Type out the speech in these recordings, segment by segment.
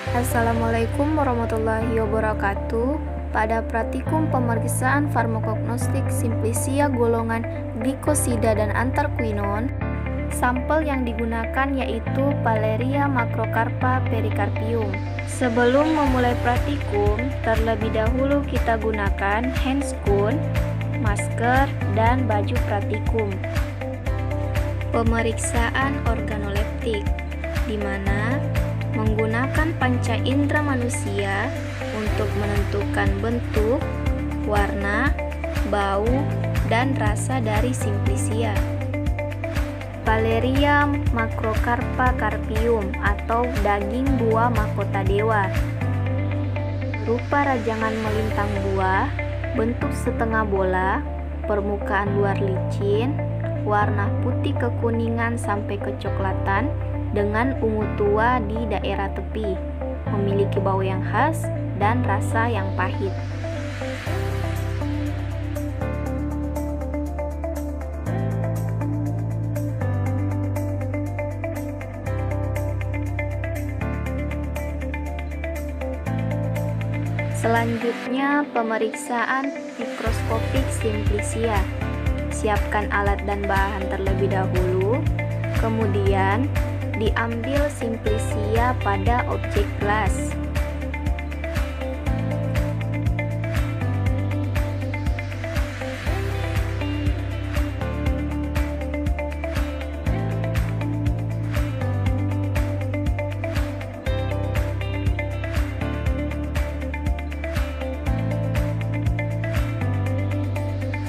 Assalamualaikum warahmatullahi wabarakatuh. Pada praktikum pemeriksaan farmakognostik simplisia golongan glikosida dan antarquinon, sampel yang digunakan yaitu Valeria macrocarpa pericarpium. Sebelum memulai praktikum, terlebih dahulu kita gunakan handscoon, masker, dan baju praktikum. Pemeriksaan organoleptik, di mana menggunakan panca indera manusia untuk menentukan bentuk, warna, bau, dan rasa dari simplisia. Valeria macrocarpa carpium atau daging buah mahkota dewa. Rupa rajangan melintang buah, bentuk setengah bola, permukaan luar licin, warna putih kekuningan sampai kecoklatan, dengan ungu tua di daerah tepi, memiliki bau yang khas dan rasa yang pahit. Selanjutnya, pemeriksaan mikroskopik simplisia. Siapkan alat dan bahan terlebih dahulu, kemudian diambil simplisia pada objek gelas.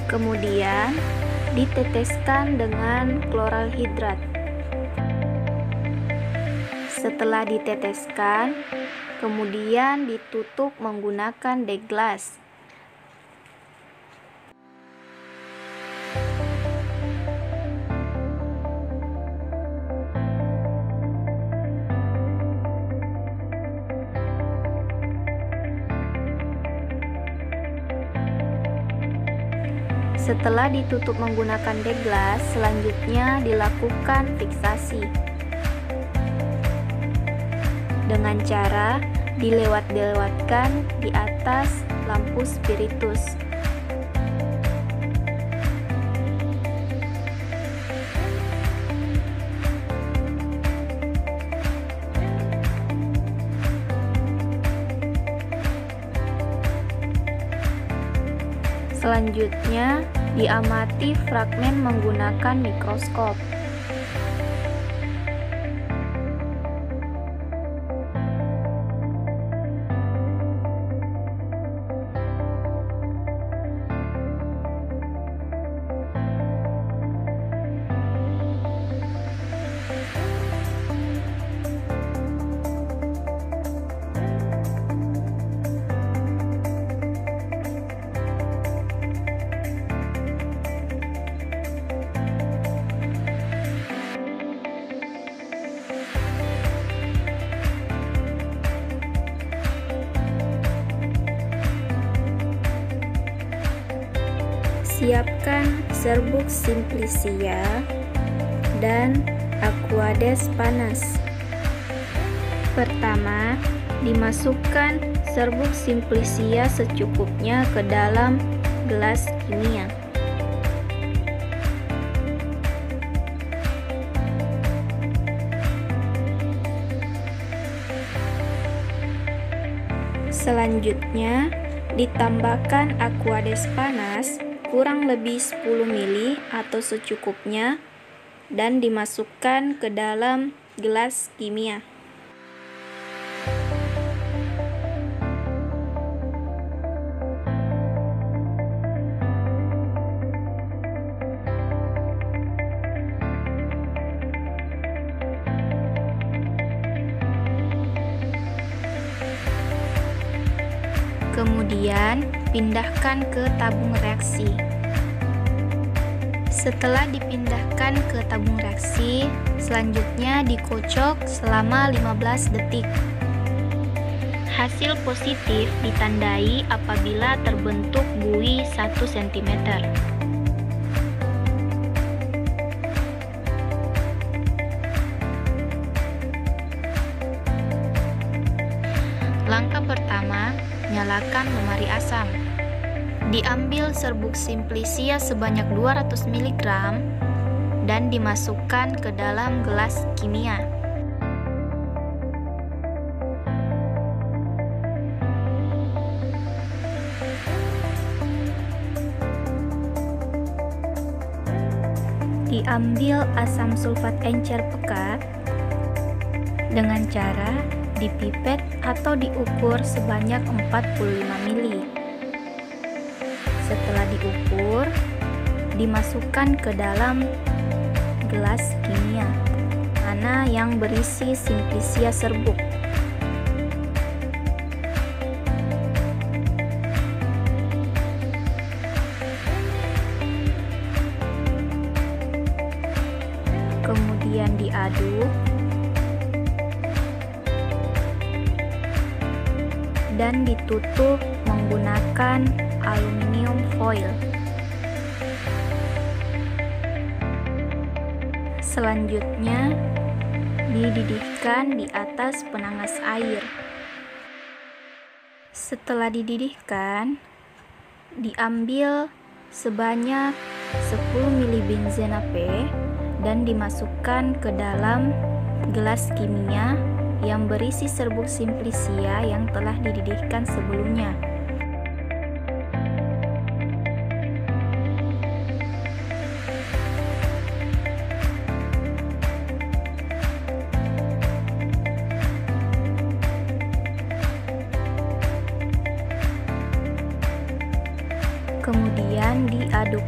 Kemudian diteteskan dengan kloral hidrat. Setelah diteteskan, kemudian ditutup menggunakan deglas. Setelah ditutup menggunakan deglas, selanjutnya dilakukan fiksasi dengan cara dilewat-lewatkan di atas lampu spiritus. Selanjutnya, diamati fragmen menggunakan mikroskop. Siapkan serbuk simplisia dan aquades panas. Pertama, dimasukkan serbuk simplisia secukupnya ke dalam gelas kimia. Selanjutnya, ditambahkan aquades panas kurang lebih 10 ml atau secukupnya dan dimasukkan ke dalam gelas kimia. Kemudian pindahkan ke tabung reaksi. Setelah dipindahkan ke tabung reaksi, selanjutnya dikocok selama 15 detik. Hasil positif ditandai apabila terbentuk buih 1 cm. Langkah pertama, nyalakan lemari asam. Diambil serbuk Simplicia sebanyak 200 mg dan dimasukkan ke dalam gelas kimia. Diambil asam sulfat encer pekat dengan cara dipipet atau diukur sebanyak 45 ml. Setelah diukur, dimasukkan ke dalam gelas kimia mana yang berisi Simplicia serbuk. Kemudian diaduk dan ditutup menggunakan aluminium foil. Selanjutnya, dididihkan di atas penangas air. Setelah dididihkan, diambil sebanyak 10 ml benzena P dan dimasukkan ke dalam gelas kimia yang berisi serbuk Simplicia yang telah dididihkan sebelumnya. Kemudian diaduk.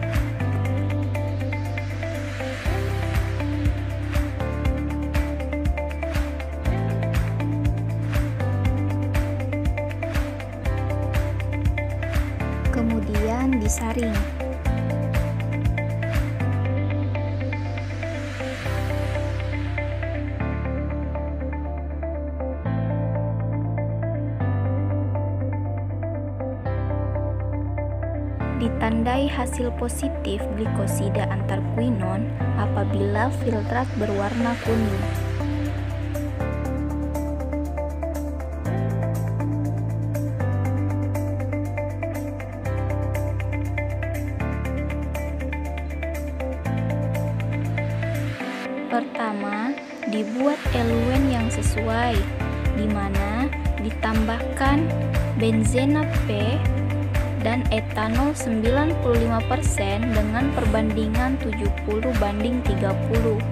Kemudian disaring. Ditandai hasil positif glikosida antarkuinon apabila filtrat berwarna kuning. Pertama, dibuat eluen yang sesuai, di mana ditambahkan benzena P dan etanol 95% dengan perbandingan 70:30.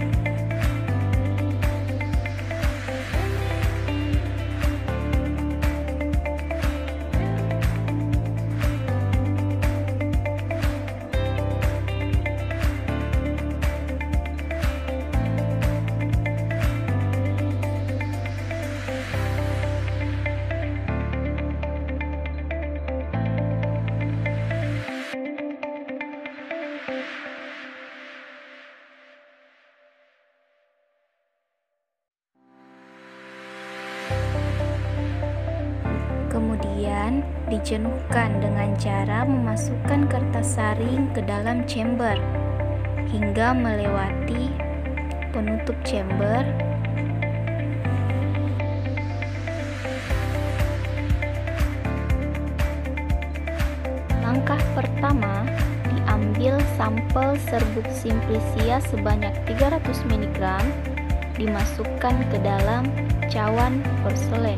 Kemudian dijenuhkan dengan cara memasukkan kertas saring ke dalam chamber hingga melewati penutup chamber. Langkah pertama, diambil sampel serbuk Simplicia sebanyak 300 mg, dimasukkan ke dalam cawan porselen.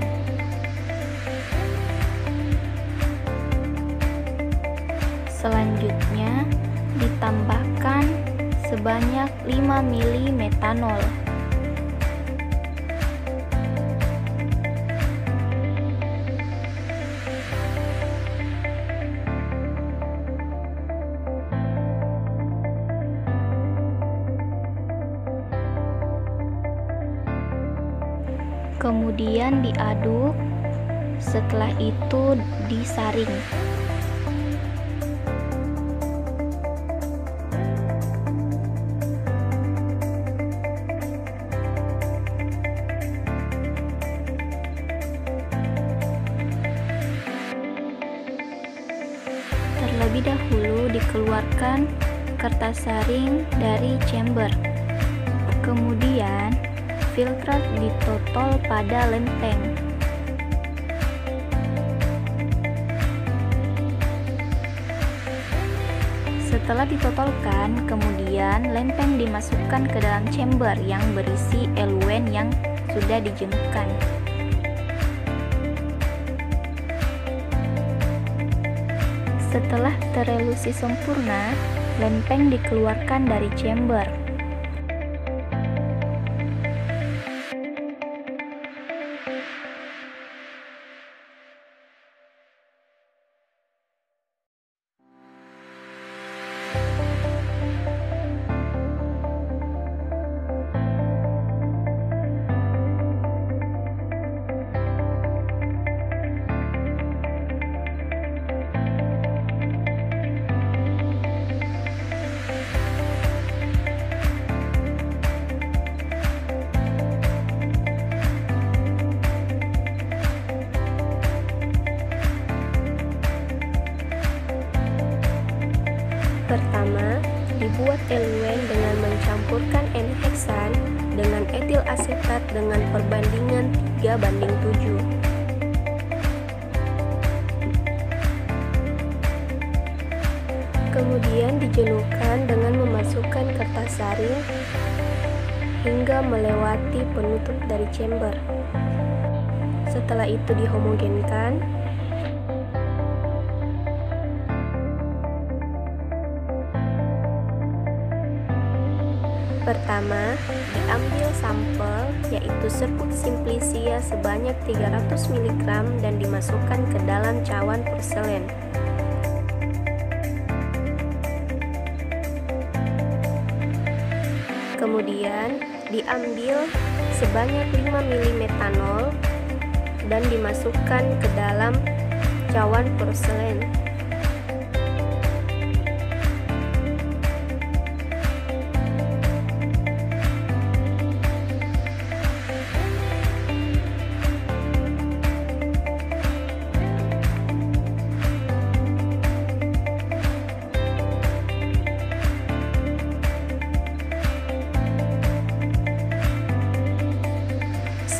Selanjutnya, ditambahkan sebanyak 5 ml metanol. Kemudian diaduk, setelah itu disaring. Terlebih dahulu dikeluarkan kertas saring dari chamber. Kemudian filtrat ditotol pada lempeng. Setelah ditotolkan, kemudian lempeng dimasukkan ke dalam chamber yang berisi eluen yang sudah dijengukkan. Setelah terelusi sempurna, lempeng dikeluarkan dari chamber. Pertama, dibuat eluen dengan mencampurkan N-heksan dengan etil asetat dengan perbandingan 3:7. Kemudian dijenuhkan dengan memasukkan kertas saring hingga melewati penutup dari chamber. Setelah itu dihomogenkan. Pertama, diambil sampel yaitu serbuk simplicia sebanyak 300 mg dan dimasukkan ke dalam cawan porselen. Kemudian, diambil sebanyak 5 ml metanol dan dimasukkan ke dalam cawan porselen.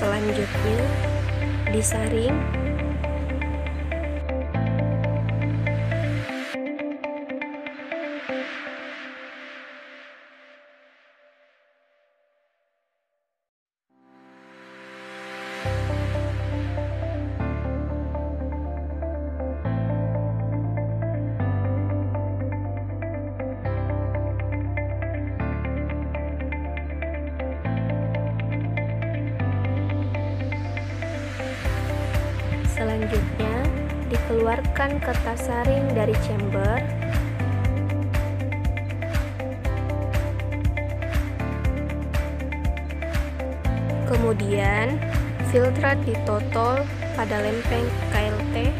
Selanjutnya, disaring. Selanjutnya, dikeluarkan kertas saring dari chamber. Kemudian, filtrat ditotol pada lempeng KLT.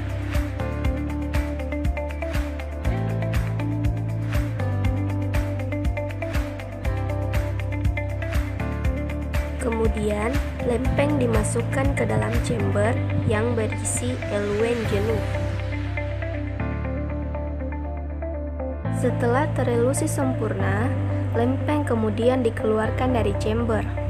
Kemudian, lempeng dimasukkan ke dalam chamber yang berisi eluen jenuh. Setelah terelusi sempurna, lempeng kemudian dikeluarkan dari chamber.